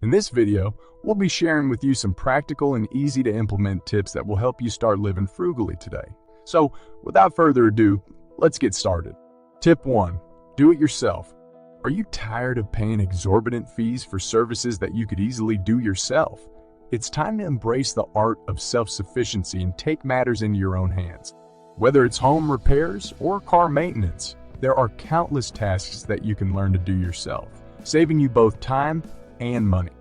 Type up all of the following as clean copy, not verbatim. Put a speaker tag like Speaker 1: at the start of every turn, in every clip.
Speaker 1: In this video, we'll be sharing with you some practical and easy to implement tips that will help you start living frugally today. So, without further ado, let's get started. Tip 1. Do it yourself. Are you tired of paying exorbitant fees for services that you could easily do yourself? It's time to embrace the art of self-sufficiency and take matters into your own hands. Whether it's home repairs or car maintenance, there are countless tasks that you can learn to do yourself, saving you both time and money.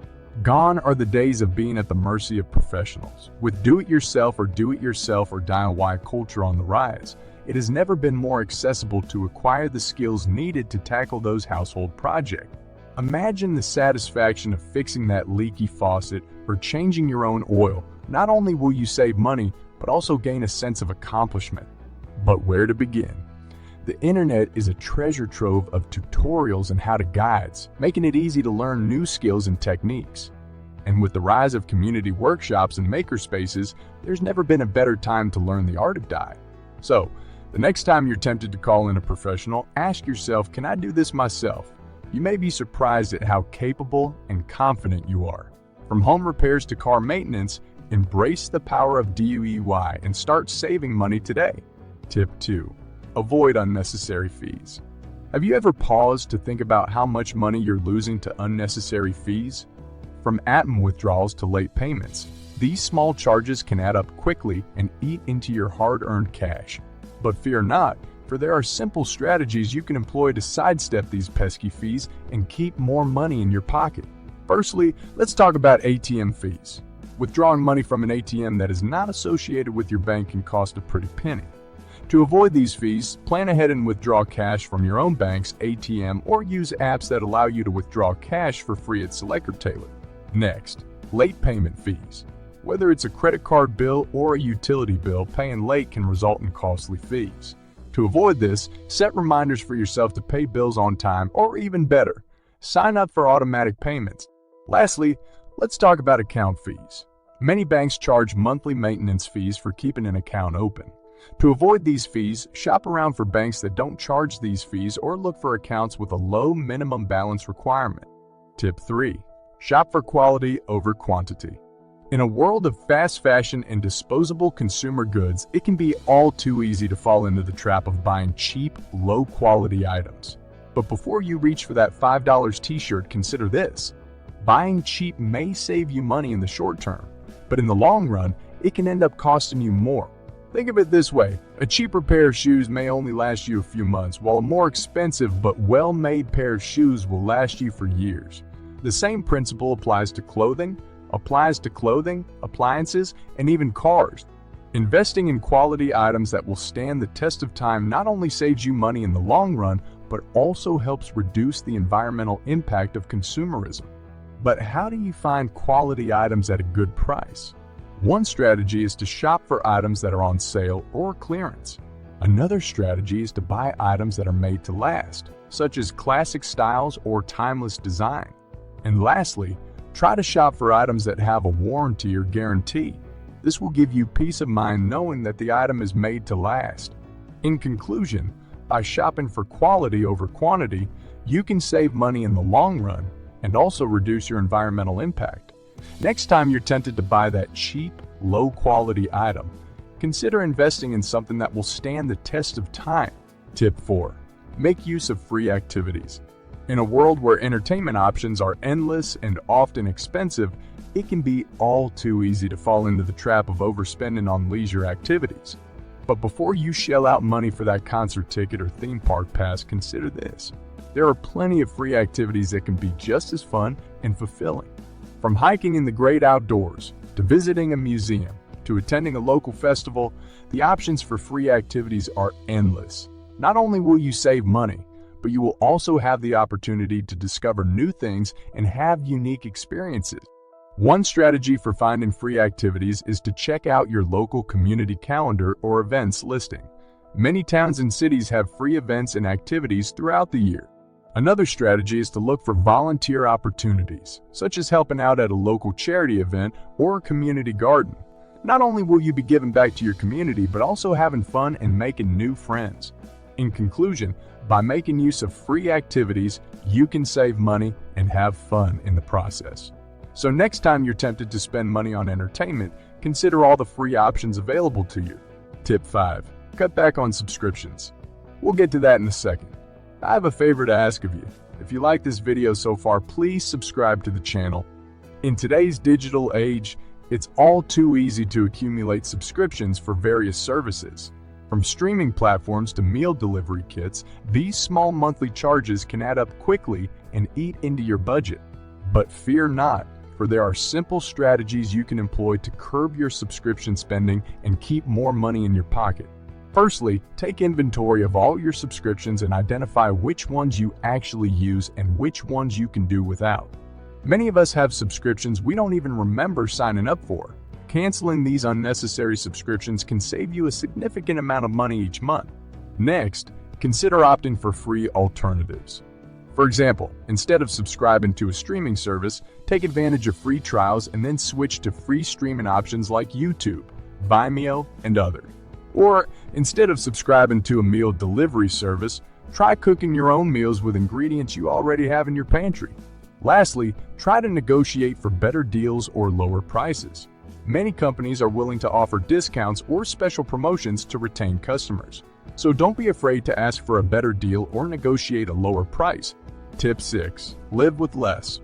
Speaker 1: Gone are the days of being at the mercy of professionals. With do-it-yourself or DIY culture on the rise, it has never been more accessible to acquire the skills needed to tackle those household projects. Imagine the satisfaction of fixing that leaky faucet or changing your own oil. Not only will you save money, but also gain a sense of accomplishment. But where to begin? The internet is a treasure trove of tutorials and how-to guides, making it easy to learn new skills and techniques. And with the rise of community workshops and makerspaces, there's never been a better time to learn the art of DIY. So, the next time you're tempted to call in a professional, ask yourself, can I do this myself? You may be surprised at how capable and confident you are. From home repairs to car maintenance, embrace the power of DIY and start saving money today. Tip 2. Avoid unnecessary fees. Have you ever paused to think about how much money you're losing to unnecessary fees? From ATM withdrawals to late payments, these small charges can add up quickly and eat into your hard-earned cash. But fear not, for there are simple strategies you can employ to sidestep these pesky fees and keep more money in your pocket. Firstly, let's talk about ATM fees. Withdrawing money from an ATM that is not associated with your bank can cost a pretty penny. To avoid these fees, plan ahead and withdraw cash from your own bank's ATM or use apps that allow you to withdraw cash for free at select retailers. Next, late payment fees. Whether it's a credit card bill or a utility bill, paying late can result in costly fees. To avoid this, set reminders for yourself to pay bills on time, or even better, sign up for automatic payments. Lastly, let's talk about account fees. Many banks charge monthly maintenance fees for keeping an account open. To avoid these fees, shop around for banks that don't charge these fees or look for accounts with a low minimum balance requirement. Tip 3. Shop for quality over quantity. In a world of fast fashion and disposable consumer goods, it can be all too easy to fall into the trap of buying cheap, low-quality items. But before you reach for that $5 t-shirt, consider this. Buying cheap may save you money in the short term, but in the long run, it can end up costing you more. Think of it this way, a cheaper pair of shoes may only last you a few months, while a more expensive but well-made pair of shoes will last you for years. The same principle applies to clothing, appliances, and even cars. Investing in quality items that will stand the test of time not only saves you money in the long run, but also helps reduce the environmental impact of consumerism. But how do you find quality items at a good price? One strategy is to shop for items that are on sale or clearance. Another strategy is to buy items that are made to last, such as classic styles or timeless design. And lastly, try to shop for items that have a warranty or guarantee. This will give you peace of mind knowing that the item is made to last. In conclusion, by shopping for quality over quantity, you can save money in the long run and also reduce your environmental impact. Next time you're tempted to buy that cheap, low-quality item, consider investing in something that will stand the test of time. Tip 4. Make use of free activities. In a world where entertainment options are endless and often expensive, it can be all too easy to fall into the trap of overspending on leisure activities. But before you shell out money for that concert ticket or theme park pass, consider this. There are plenty of free activities that can be just as fun and fulfilling. From hiking in the great outdoors, to visiting a museum, to attending a local festival, the options for free activities are endless. Not only will you save money, but you will also have the opportunity to discover new things and have unique experiences. One strategy for finding free activities is to check out your local community calendar or events listing. Many towns and cities have free events and activities throughout the year. Another strategy is to look for volunteer opportunities, such as helping out at a local charity event or a community garden. Not only will you be giving back to your community, but also having fun and making new friends. In conclusion, by making use of free activities, you can save money and have fun in the process. So next time you're tempted to spend money on entertainment, consider all the free options available to you. Tip 5. Cut back on subscriptions. We'll get to that in a second. I have a favor to ask of you. If you like this video so far, please subscribe to the channel. In today's digital age, it's all too easy to accumulate subscriptions for various services. From streaming platforms to meal delivery kits, these small monthly charges can add up quickly and eat into your budget. But fear not, for there are simple strategies you can employ to curb your subscription spending and keep more money in your pocket. Firstly, take inventory of all your subscriptions and identify which ones you actually use and which ones you can do without. Many of us have subscriptions we don't even remember signing up for. Canceling these unnecessary subscriptions can save you a significant amount of money each month. Next, consider opting for free alternatives. For example, instead of subscribing to a streaming service, take advantage of free trials and then switch to free streaming options like YouTube, Vimeo, and others. Or, instead of subscribing to a meal delivery service, try cooking your own meals with ingredients you already have in your pantry. Lastly, try to negotiate for better deals or lower prices. Many companies are willing to offer discounts or special promotions to retain customers. So don't be afraid to ask for a better deal or negotiate a lower price. Tip 6. Live with less.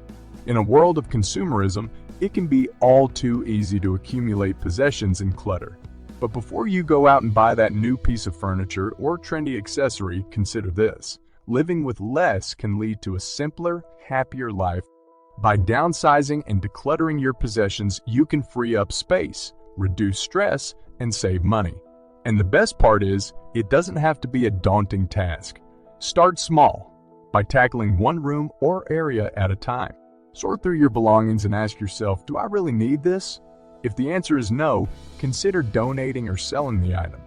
Speaker 1: In a world of consumerism, it can be all too easy to accumulate possessions and clutter. But before you go out and buy that new piece of furniture or trendy accessory, consider this. Living with less can lead to a simpler, happier life. By downsizing and decluttering your possessions, you can free up space, reduce stress, and save money. And the best part is, it doesn't have to be a daunting task. Start small, by tackling one room or area at a time. Sort through your belongings and ask yourself, do I really need this? If the answer is no, consider donating or selling the item.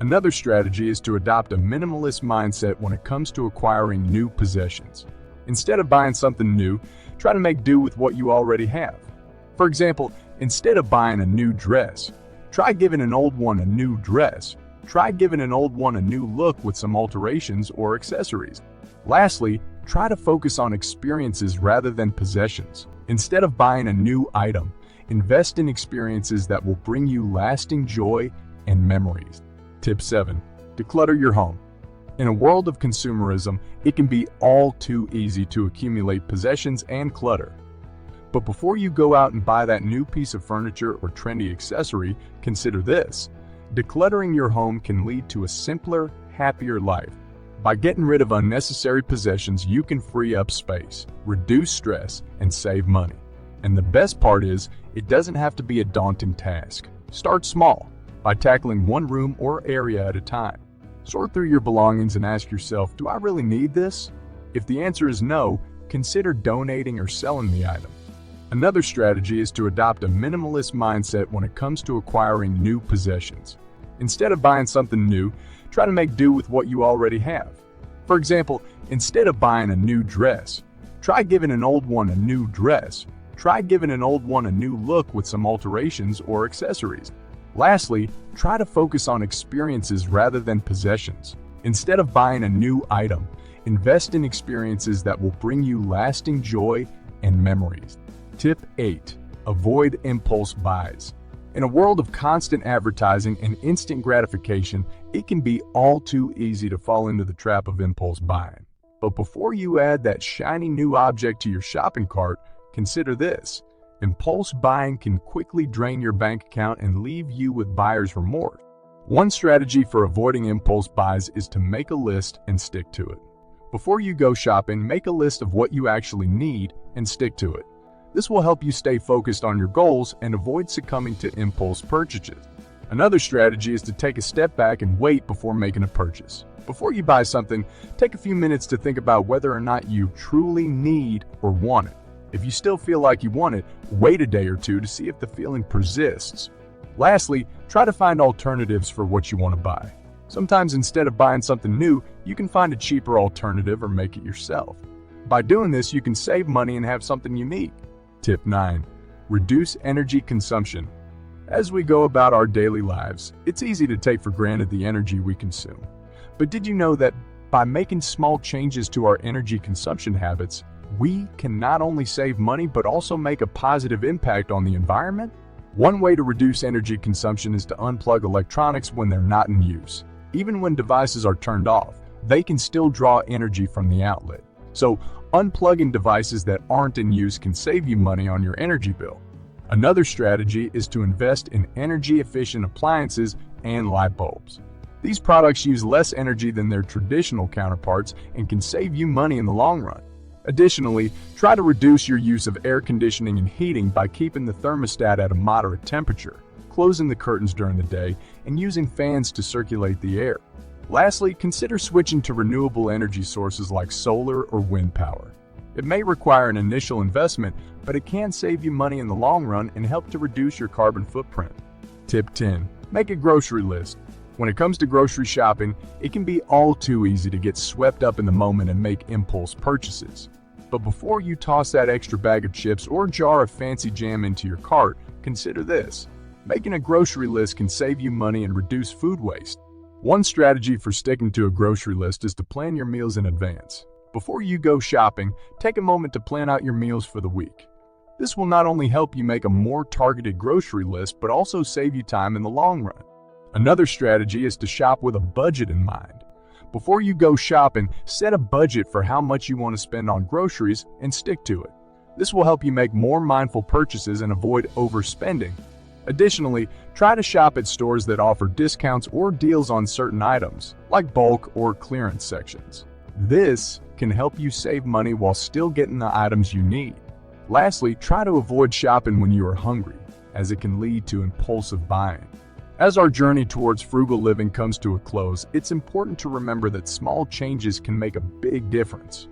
Speaker 1: Another strategy is to adopt a minimalist mindset when it comes to acquiring new possessions. Instead of buying something new, try to make do with what you already have. For example, instead of buying a new dress, try giving an old one a new dress. Try giving an old one a new look with some alterations or accessories. Lastly, try to focus on experiences rather than possessions. Instead of buying a new item, invest in experiences that will bring you lasting joy and memories. Tip 7. Declutter your home. In a world of consumerism, it can be all too easy to accumulate possessions and clutter. But before you go out and buy that new piece of furniture or trendy accessory, consider this. Decluttering your home can lead to a simpler, happier life. By getting rid of unnecessary possessions, you can free up space, reduce stress, and save money. And the best part is, it doesn't have to be a daunting task. Start small, by tackling one room or area at a time. Sort through your belongings and ask yourself, do I really need this? If the answer is no, consider donating or selling the item. Another strategy is to adopt a minimalist mindset when it comes to acquiring new possessions. Instead of buying something new, try to make do with what you already have. For example, instead of buying a new dress, try giving an old one a new dress. Try giving an old one a new look with some alterations or accessories. Lastly, try to focus on experiences rather than possessions. Instead of buying a new item, invest in experiences that will bring you lasting joy and memories. Tip 8. Avoid impulse buys. In a world of constant advertising and instant gratification, it can be all too easy to fall into the trap of impulse buying. But before you add that shiny new object to your shopping cart, consider this. Impulse buying can quickly drain your bank account and leave you with buyer's remorse. One strategy for avoiding impulse buys is to make a list and stick to it. Before you go shopping, make a list of what you actually need and stick to it. This will help you stay focused on your goals and avoid succumbing to impulse purchases. Another strategy is to take a step back and wait before making a purchase. Before you buy something, take a few minutes to think about whether or not you truly need or want it. If you still feel like you want it, wait a day or two to see if the feeling persists. Lastly, try to find alternatives for what you want to buy. Sometimes instead of buying something new, you can find a cheaper alternative or make it yourself. By doing this, you can save money and have something unique. Tip 9. Reduce energy consumption. As we go about our daily lives, it's easy to take for granted the energy we consume. But did you know that by making small changes to our energy consumption habits, we can not only save money but also make a positive impact on the environment. One way to reduce energy consumption is to unplug electronics when they're not in use. Even when devices are turned off, they can still draw energy from the outlet. So, unplugging devices that aren't in use can save you money on your energy bill. Another strategy is to invest in energy-efficient appliances and light bulbs. These products use less energy than their traditional counterparts and can save you money in the long run. Additionally, try to reduce your use of air conditioning and heating by keeping the thermostat at a moderate temperature, closing the curtains during the day, and using fans to circulate the air. Lastly, consider switching to renewable energy sources like solar or wind power. It may require an initial investment, but it can save you money in the long run and help to reduce your carbon footprint. Tip 10. Make a grocery list. When it comes to grocery shopping, it can be all too easy to get swept up in the moment and make impulse purchases. But before you toss that extra bag of chips or jar of fancy jam into your cart, consider this. Making a grocery list can save you money and reduce food waste. One strategy for sticking to a grocery list is to plan your meals in advance. Before you go shopping, take a moment to plan out your meals for the week. This will not only help you make a more targeted grocery list, but also save you time in the long run. Another strategy is to shop with a budget in mind. Before you go shopping, set a budget for how much you want to spend on groceries and stick to it. This will help you make more mindful purchases and avoid overspending. Additionally, try to shop at stores that offer discounts or deals on certain items, like bulk or clearance sections. This can help you save money while still getting the items you need. Lastly, try to avoid shopping when you are hungry, as it can lead to impulsive buying. As our journey towards frugal living comes to a close, it's important to remember that small changes can make a big difference.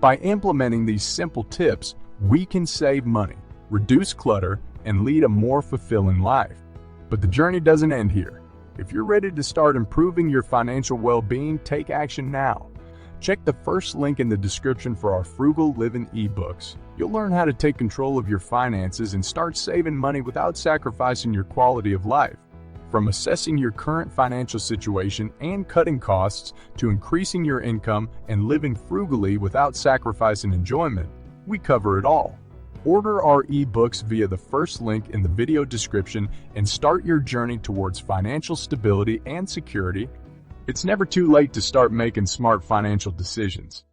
Speaker 1: By implementing these simple tips, we can save money, reduce clutter, and lead a more fulfilling life. But the journey doesn't end here. If you're ready to start improving your financial well-being, take action now. Check the first link in the description for our Frugal Living ebooks. You'll learn how to take control of your finances and start saving money without sacrificing your quality of life. From assessing your current financial situation and cutting costs to increasing your income and living frugally without sacrificing enjoyment, we cover it all. Order our ebooks via the first link in the video description and start your journey towards financial stability and security. It's never too late to start making smart financial decisions.